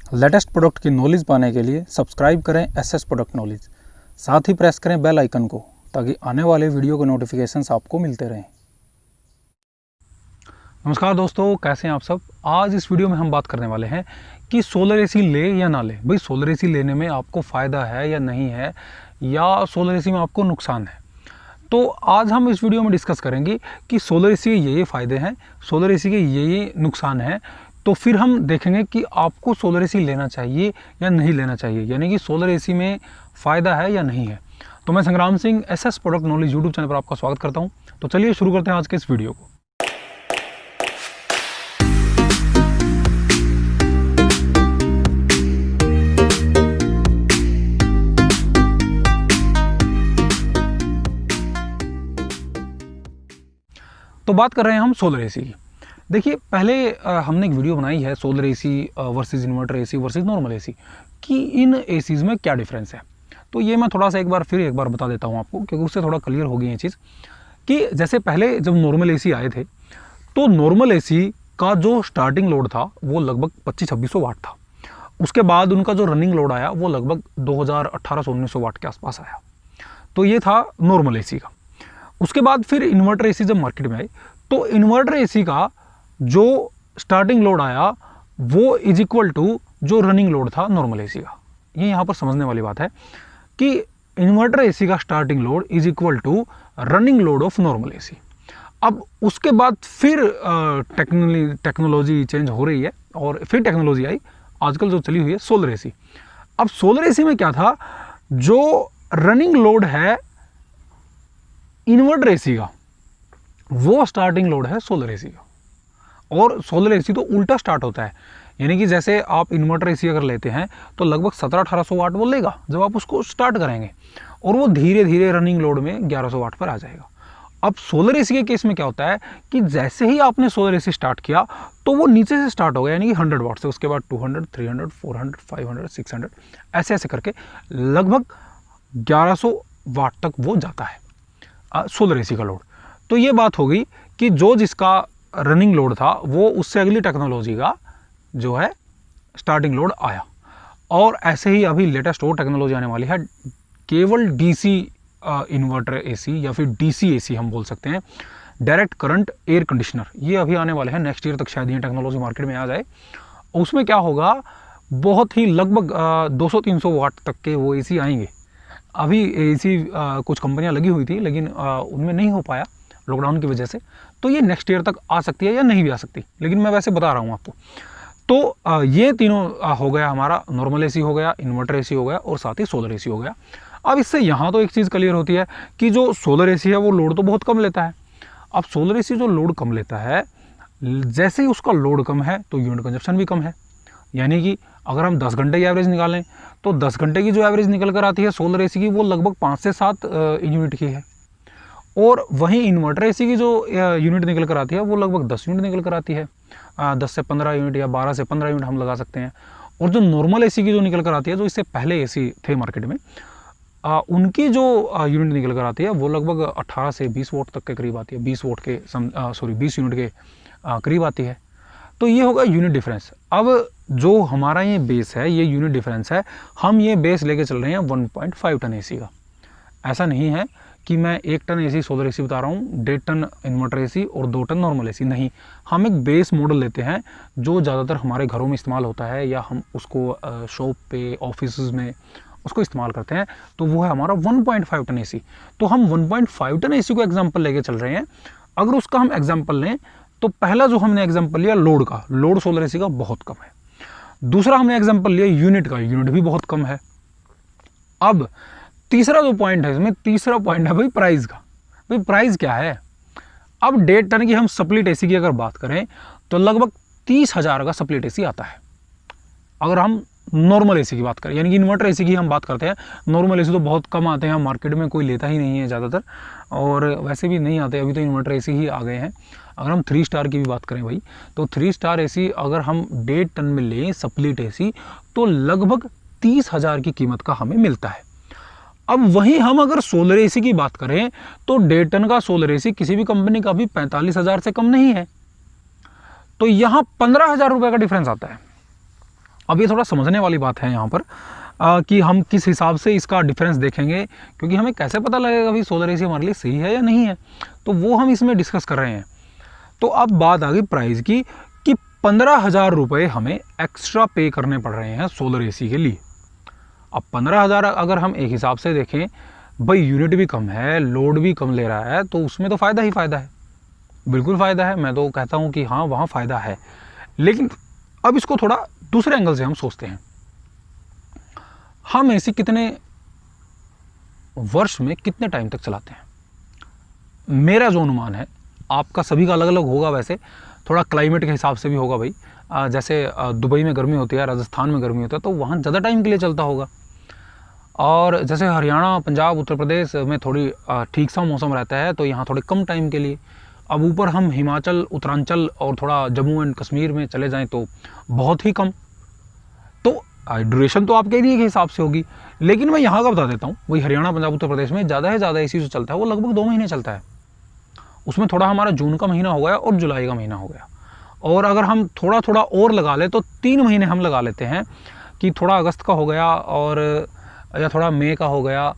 Latest product की knowledge पाने के लिए सब्सक्राइब करें एसएस प्रोडक्ट नॉलेज, साथ ही प्रेस करें बेल आइकन को ताकि आने वाले वीडियो के नोटिफिकेशंस आपको मिलते रहें। नमस्कार दोस्तों, कैसे हैं आप सब। आज इस वीडियो में हम बात करने वाले हैं कि सोलर एसी ले या ना ले। भाई सोलर एसी लेने में आपको फ़ायदा है या नहीं है, या सोलर एसी में आपको नुकसान है। तो आज हम इस वीडियो में डिस्कस करेंगे कि सोलर एसी के ये फ़ायदे हैं, सोलर एसी के ये नुकसान हैं। तो फिर हम देखेंगे कि आपको सोलर एसी लेना चाहिए या नहीं लेना चाहिए, यानी कि सोलर एसी में फ़ायदा है या नहीं है। तो मैं संग्राम Singh SS product knowledge YouTube channel पर आपका स्वागत करता हूं। तो चलिए शुरू करते हैं आज के इस वीडियो को। तो बात कर रहे हैं हम सोलर एसी की। देखिए, पहले हमने एक वीडियो बनाई है solar AC versus inverter AC versus normal AC कि इन एसीज़ में क्या डिफरेंस है। तो ये मैं थोड़ा सा एक बार बता देता हूँ आपको, क्योंकि उससे थोड़ा क्लियर होगी ये चीज़ कि जैसे पहले जब नॉर्मल एसी आए थे तो नॉर्मल एसी का जो स्टार्टिंग लोड था वो लगभग 2500-2600 वाट था। उसके बाद उनका जो रनिंग लोड आया वो लगभग 1800-1900 वाट के आसपास आया। तो ये था नॉर्मल एसी का। उसके बाद फिर इन्वर्टर एसी जब मार्केट में आए तो इन्वर्टर एसी का जो स्टार्टिंग लोड आया वो इज इक्वल टू जो रनिंग लोड था नॉर्मल एसी का। ये यहाँ पर समझने वाली बात है कि इन्वर्टर एसी का starting load is equal to running load of normal AC. अब उसके बाद फिर टेक्नोलॉजी चेंज हो रही है और फिर टेक्नोलॉजी आई आजकल जो चली हुई है सोलर एसी। अब सोलर एसी में क्या था, जो रनिंग लोड है इन्वर्टर एसी का वो स्टार्टिंग लोड है सोलर एसी का। और सोलर एसी तो उल्टा स्टार्ट होता है, यानी कि जैसे आप इन्वर्टर एसी अगर लेते हैं तो लगभग 1700-1800 वाट वो लेगा जब आप उसको स्टार्ट करेंगे, और वो धीरे धीरे रनिंग लोड में 1100 वाट पर आ जाएगा। अब सोलर एसी के केस में क्या होता है कि जैसे ही आपने सोलर एसी स्टार्ट किया तो वो नीचे से स्टार्ट हो गया, यानी कि 100 वाट से, उसके बाद 200, 300, 400, 500, 600 ऐसे ऐसे करके लगभग 1100 वाट तक वो जाता है सोलर एसी का लोड। तो ये बात हो गई कि जो जिसका रनिंग लोड था वो उससे अगली टेक्नोलॉजी का जो है स्टार्टिंग लोड आया। और ऐसे ही अभी लेटेस्ट और टेक्नोलॉजी आने वाली है, केवल डीसी इन्वर्टर एसी या फिर डीसी एसी हम बोल सकते हैं, डायरेक्ट करंट एयर कंडीशनर। ये अभी आने वाले हैं, नेक्स्ट ईयर तक शायद ये टेक्नोलॉजी मार्केट में आ जाए। उसमें क्या होगा, बहुत ही लगभग 200-300 वाट तक के वो एसी आएंगे। अभी एसी कुछ कंपनियां लगी हुई थी लेकिन उनमें नहीं हो पाया लॉकडाउन की वजह से। तो ये नेक्स्ट ईयर तक आ सकती है या नहीं भी आ सकती, लेकिन मैं वैसे बता रहा हूँ आपको। तो ये तीनों हो गया, हमारा नॉर्मल एसी हो गया, इन्वर्टर एसी हो गया और साथ ही सोलर एसी हो गया। अब इससे यहाँ तो एक चीज़ क्लियर होती है कि जो सोलर एसी है वो लोड तो बहुत कम लेता है। अब सोलर एसी जो लोड कम लेता है, जैसे ही उसका लोड कम है तो यूनिट कंजप्शन भी कम है। यानी कि अगर हम 10 घंटे की एवरेज निकालें तो 10 घंटे की जो एवरेज निकल कर आती है सोलर एसी की वो लगभग 5 से 7 यूनिट की है। और वहीं इन्वर्टर एसी की जो यूनिट निकल कर आती है वो लगभग 10 यूनिट निकल कर आती है। 10 से 15 यूनिट या 12 से 15 यूनिट हम लगा सकते हैं। और जो नॉर्मल एसी की जो निकल कर आती है, जो इससे पहले एसी थे मार्केट में, उनकी जो यूनिट निकल कर आती है वो लगभग 18 से 20 वोट तक के करीब आती है, 20 यूनिट के करीब आती है। तो ये होगा यूनिट डिफरेंस। अब जो हमारा ये बेस है, ये यूनिट डिफरेंस है, हम ये बेस लेके चल रहे हैं 1.5 टन एसी का। ऐसा नहीं है कि मैं 1 टन एसी सोलर एसी बता रहा हूँ, 1.5 टन इन्वर्टर एसी और 2 टन नॉर्मल एसी नहीं। हम एक बेस मॉडल लेते हैं जो ज़्यादातर हमारे घरों में इस्तेमाल होता है, या हम उसको शॉप पे, ऑफिस में उसको इस्तेमाल करते हैं। तो वो है हमारा 1.5 टन एसी। तो हम 1.5 टन एसी को एग्जाम्पल लेके चल रहे हैं। अगर उसका हम एग्जाम्पल लें तो पहला जो हमने एग्जाम्पल लिया लोड का, लोड सोलर एसी का बहुत कम है। दूसरा हमने एग्जाम्पल लिया यूनिट का, यूनिट भी बहुत कम है। अब तीसरा जो पॉइंट है इसमें, तीसरा पॉइंट है भाई प्राइस का। भाई प्राइस क्या है। अब 1.5 टन की हम स्प्लिट एसी की अगर बात करें तो लगभग 30,000 का स्प्लिट एसी आता है। अगर हम नॉर्मल एसी की बात करें, यानी कि इन्वर्टर एसी की हम बात करते हैं, नॉर्मल एसी तो बहुत कम आते हैं, मार्केट में कोई लेता ही नहीं है ज़्यादातर, और वैसे भी नहीं आते, अभी तो इन्वर्टर एसी ही आ गए हैं। अगर हम 3 स्टार की भी बात करें भाई, तो 3 स्टार एसी अगर हम 1.5 टन में लें स्प्लिट एसी तो लगभग 30,000 की कीमत का हमें मिलता है। अब वहीं हम अगर सोलर एसी की बात करें तो 1.5 टन का सोलर एसी किसी भी कंपनी का भी 45,000 से कम नहीं है। तो यहाँ 15,000 रुपये का डिफरेंस आता है। अब ये थोड़ा समझने वाली बात है यहाँ पर कि हम किस हिसाब से इसका डिफरेंस देखेंगे, क्योंकि हमें कैसे पता लगेगा भाई सोलर एसी हमारे लिए सही है या नहीं है, तो वो हम इसमें डिस्कस कर रहे हैं। तो अब बात आ गई प्राइस की कि 15,000 रुपये हमें एक्स्ट्रा पे करने पड़ रहे हैं सोलर एसी के लिए। अब 15,000 अगर हम एक हिसाब से देखें, भाई यूनिट भी कम है, लोड भी कम ले रहा है, तो उसमें तो फ़ायदा ही फ़ायदा है, बिल्कुल फ़ायदा है। मैं तो कहता हूँ कि हाँ वहाँ फ़ायदा है। लेकिन अब इसको थोड़ा दूसरे एंगल से हम सोचते हैं, हम एसी कितने वर्ष में कितने टाइम तक चलाते हैं? मेरा जो अनुमान है, आपका सभी का अलग अलग होगा, वैसे थोड़ा क्लाइमेट के हिसाब से भी होगा भाई। जैसे दुबई में गर्मी होती है, राजस्थान में गर्मी होता है, तो वहाँ ज़्यादा टाइम के लिए चलता होगा। और जैसे हरियाणा, पंजाब, उत्तर प्रदेश में थोड़ी ठीक सा मौसम रहता है, तो यहाँ थोड़े कम टाइम के लिए। अब ऊपर हम हिमाचल, उत्तरांचल और थोड़ा जम्मू एंड कश्मीर में चले जाएं तो बहुत ही कम। तो ड्यूरेशन तो आपके एरिया के हिसाब से होगी, लेकिन मैं यहाँ का बता देता हूँ। वही हरियाणा, पंजाब, उत्तर प्रदेश में ज़्यादा से ज़्यादा एसी जो चलता है वो लगभग 2 महीने चलता है। उसमें थोड़ा हमारा जून का महीना हो गया और जुलाई का महीना हो गया, और अगर हम थोड़ा थोड़ा और लगा ले तो 3 महीने हम लगा लेते हैं, कि थोड़ा अगस्त का हो गया और या थोड़ा मई का हो गया,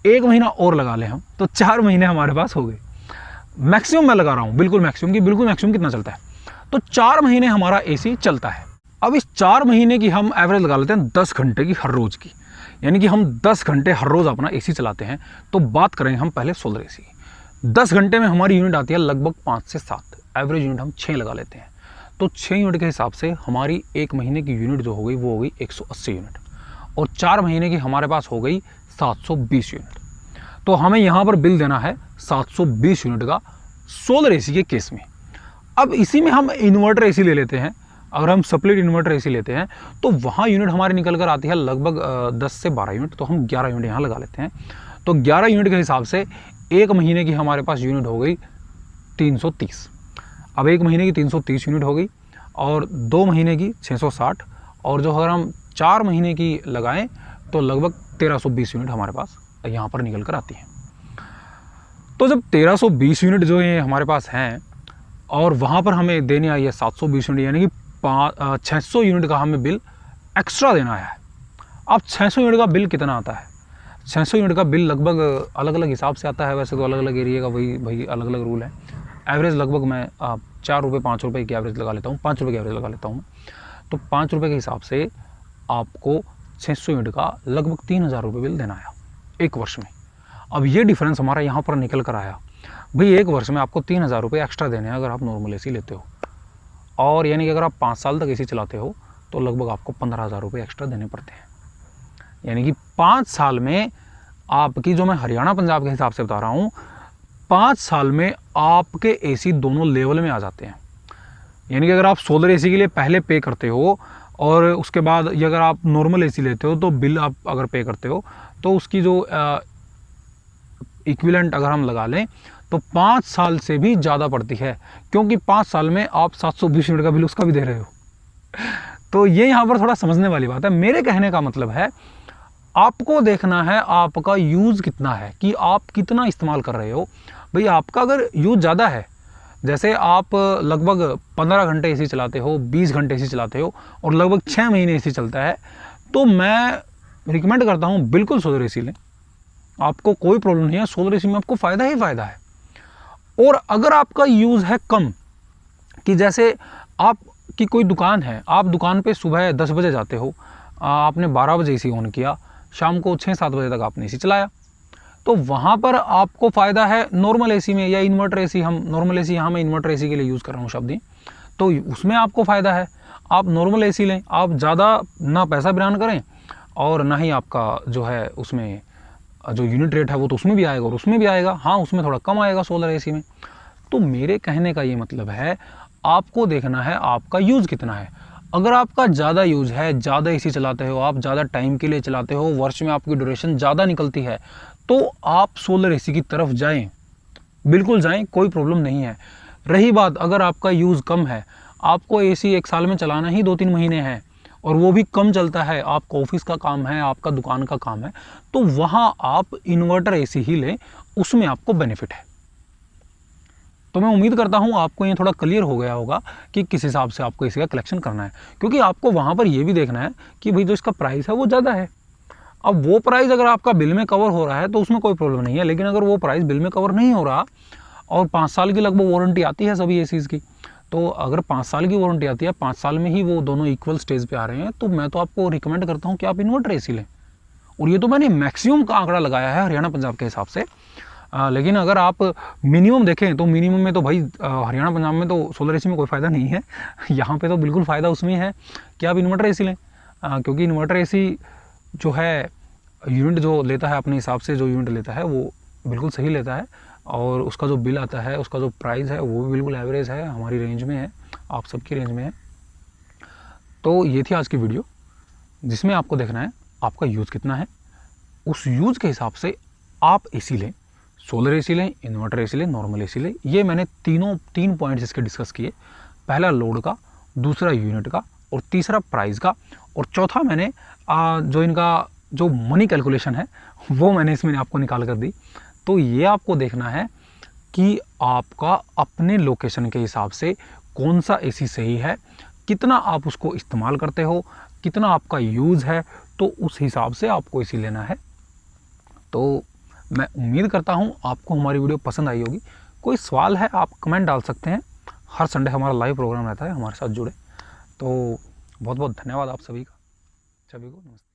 1 महीना और लगा लें हम, तो 4 महीने हमारे पास हो गए। मैक्सिमम मैं लगा रहा हूँ, बिल्कुल मैक्सिमम की, बिल्कुल मैक्सिमम कितना चलता है, तो 4 महीने हमारा एसी चलता है। अब इस 4 महीने की हम एवरेज लगा लेते हैं 10 घंटे की हर रोज़ की, यानी कि हम 10 घंटे हर रोज़ अपना एसी चलाते हैं। तो बात करें हम पहले सोलर एसी की। 10 घंटे में हमारी यूनिट आती है लगभग 5 से 7, एवरेज यूनिट हम 6 लगा लेते हैं। तो 6 यूनिट के हिसाब से हमारी 1 महीने की यूनिट जो हो गई वो हो गई 180 यूनिट, और 4 महीने की हमारे पास हो गई 720 यूनिट। तो हमें यहाँ पर बिल देना है 720 यूनिट का सोलर एसी के केस में। अब इसी में हम इन्वर्टर एसी ले लेते हैं, अगर हम स्प्लिट इन्वर्टर एसी लेते हैं तो वहाँ यूनिट हमारी निकल कर आती है लगभग 10 से 12 यूनिट, तो हम 11 यूनिट यहाँ लगा लेते हैं। तो 11 यूनिट के हिसाब से 1 महीने की हमारे पास यूनिट हो गई 330। अब 1 महीने की 330 यूनिट हो गई, और 2 महीने की 660, और जो अगर हम 4 महीने की लगाएं तो लगभग 1320 यूनिट हमारे पास यहाँ पर निकल कर आती है। तो जब 1320 यूनिट जो ये हमारे पास हैं, और वहाँ पर हमें देने आई है 720 यूनिट, यानी कि 600 यूनिट का हमें बिल एक्स्ट्रा देना है। अब 600 यूनिट का बिल कितना आता है? 600 यूनिट का बिल लगभग अलग अलग हिसाब से आता है, वैसे तो अलग अलग एरिया का वही अलग अलग रूल है। एवरेज लगभग मैं 4 रुपये 5 रुपये की एवरेज लगा लेता हूँ, 5 रुपये की एवरेज लगा लेता हूँ। तो 5 रुपये के हिसाब से आपको 600 यूनिट का लगभग 3,000 रुपये बिल देना आया 1 वर्ष में। अब ये डिफरेंस हमारा यहाँ पर निकल कर आया, भाई 1 वर्ष में आपको 3,000 रुपये एक्स्ट्रा देने हैं अगर आप नॉर्मल एसी लेते हो, और यानी कि अगर आप 5 साल तक एसी चलाते हो तो लगभग आपको 15,000 रुपये एक्स्ट्रा देने पड़ते हैं। यानी कि 5 साल में आपकी, जो मैं हरियाणा पंजाब के हिसाब से बता रहा हूँ, 5 साल में आपके एसी दोनों लेवल में आ जाते हैं। यानी कि अगर आप सोलर एसी के लिए पहले पे करते हो और उसके बाद ये अगर आप नॉर्मल एसी लेते हो तो बिल आप अगर पे करते हो तो उसकी जो इक्विवेलेंट अगर हम लगा लें तो 5 साल से भी ज़्यादा पड़ती है, क्योंकि 5 साल में आप 720 यूनिट का बिल उसका भी दे रहे हो। तो ये यहाँ पर थोड़ा समझने वाली बात है। मेरे कहने का मतलब है, आपको देखना है आपका यूज़ कितना है, कि आप कितना इस्तेमाल कर रहे हो। भाई आपका अगर यूज़ ज़्यादा है, जैसे आप लगभग 15 घंटे एसी चलाते हो, 20 घंटे एसी चलाते हो और लगभग 6 महीने एसी चलता है, तो मैं रिकमेंड करता हूँ बिल्कुल सोलर एसी लें। आपको कोई प्रॉब्लम नहीं है, सोलर एसी में आपको फ़ायदा ही फ़ायदा है। और अगर आपका यूज़ है कम, कि जैसे आपकी कोई दुकान है, आप दुकान पे सुबह 10 बजे जाते हो, आपने 12 बजे एसी ऑन किया, शाम को 6-7 बजे तक आपने एसी चलाया, तो वहाँ पर आपको फ़ायदा है नॉर्मल एसी में या इन्वर्टर एसी। हम नॉर्मल एसी, यहाँ मैं इन्वर्टर एसी के लिए यूज़ कर रहा हूँ शब्द ही, तो उसमें आपको फ़ायदा है। आप नॉर्मल एसी लें, आप ज़्यादा ना पैसा बिरान करें और ना ही आपका जो है उसमें जो यूनिट रेट है वो तो उसमें भी आएगा और उसमें भी आएगा, हाँ उसमें थोड़ा कम आएगा सोलर एसी में। तो मेरे कहने का ये मतलब है, आपको देखना है आपका यूज़ कितना है। अगर आपका ज़्यादा यूज़ है, ज़्यादा एसी चलाते हो, आप ज़्यादा टाइम के लिए चलाते हो, वर्ष में आपकी ड्यूरेशन ज़्यादा निकलती है, तो आप सोलर एसी की तरफ जाएं, बिल्कुल जाएं, कोई प्रॉब्लम नहीं है। रही बात अगर आपका यूज़ कम है, आपको एसी 1 साल में चलाना ही 2-3 महीने हैं और वो भी कम चलता है, आपका ऑफिस का काम है, आपका दुकान का काम है, तो वहाँ आप इन्वर्टर एसी ही लें, उसमें आपको बेनिफिट है। तो मैं उम्मीद करता हूँ आपको ये थोड़ा क्लियर हो गया होगा कि किस हिसाब से आपको इसी का कलेक्शन करना है, क्योंकि आपको वहाँ पर ये भी देखना है कि भाई जो इसका प्राइस है वो ज़्यादा है। अब वो प्राइस अगर आपका बिल में कवर हो रहा है तो उसमें कोई प्रॉब्लम नहीं है, लेकिन अगर वो प्राइस बिल में कवर नहीं हो रहा और 5 साल की लगभग वारंटी आती है सभी एसीज़ की, तो अगर 5 साल की वारंटी आती है, 5 साल में ही वो दोनों इक्वल स्टेज पे आ रहे हैं, तो मैं तो आपको रिकमेंड करता हूँ कि आप इन्वर्टर एसी लें। और ये तो मैंने मैक्सिमम का आंकड़ा लगाया है हरियाणा पंजाब के हिसाब से। लेकिन अगर आप मिनिमम देखें तो मिनिमम में तो भाई हरियाणा पंजाब में तो सोलर एसी में कोई फ़ायदा नहीं है। यहाँ पे तो बिल्कुल फ़ायदा उसमें है कि आप इन्वर्टर एसी लें, क्योंकि इन्वर्टर एसी जो है यूनिट जो लेता है अपने हिसाब से, जो यूनिट लेता है वो बिल्कुल सही लेता है, और उसका जो बिल आता है, उसका जो प्राइस है वो भी बिल्कुल एवरेज है, हमारी रेंज में है, आप सबकी रेंज में है। तो ये थी आज की वीडियो, जिसमें आपको देखना है आपका यूज़ कितना है, उस यूज़ के हिसाब से आप एसी लें, सोलर एसी लें, इन्वर्टर एसी लें, नॉर्मल एसी लें। ये मैंने तीन पॉइंट्स इसके डिस्कस किए, पहला लोड का, दूसरा यूनिट का, और तीसरा प्राइस का, और चौथा मैंने जो इनका जो मनी कैलकुलेशन है वो मैंने इसमें आपको निकाल कर दी। तो ये आपको देखना है कि आपका अपने लोकेशन के हिसाब से कौन सा एसी सही है, कितना आप उसको इस्तेमाल करते हो, कितना आपका यूज़ है, तो उस हिसाब से आपको एसी लेना है। तो मैं उम्मीद करता हूँ आपको हमारी वीडियो पसंद आई होगी। कोई सवाल है आप कमेंट डाल सकते हैं। हर संडे हमारा लाइव प्रोग्राम रहता है, हमारे साथ जुड़े। तो बहुत बहुत धन्यवाद आप सभी का, सभी को नमस्ते।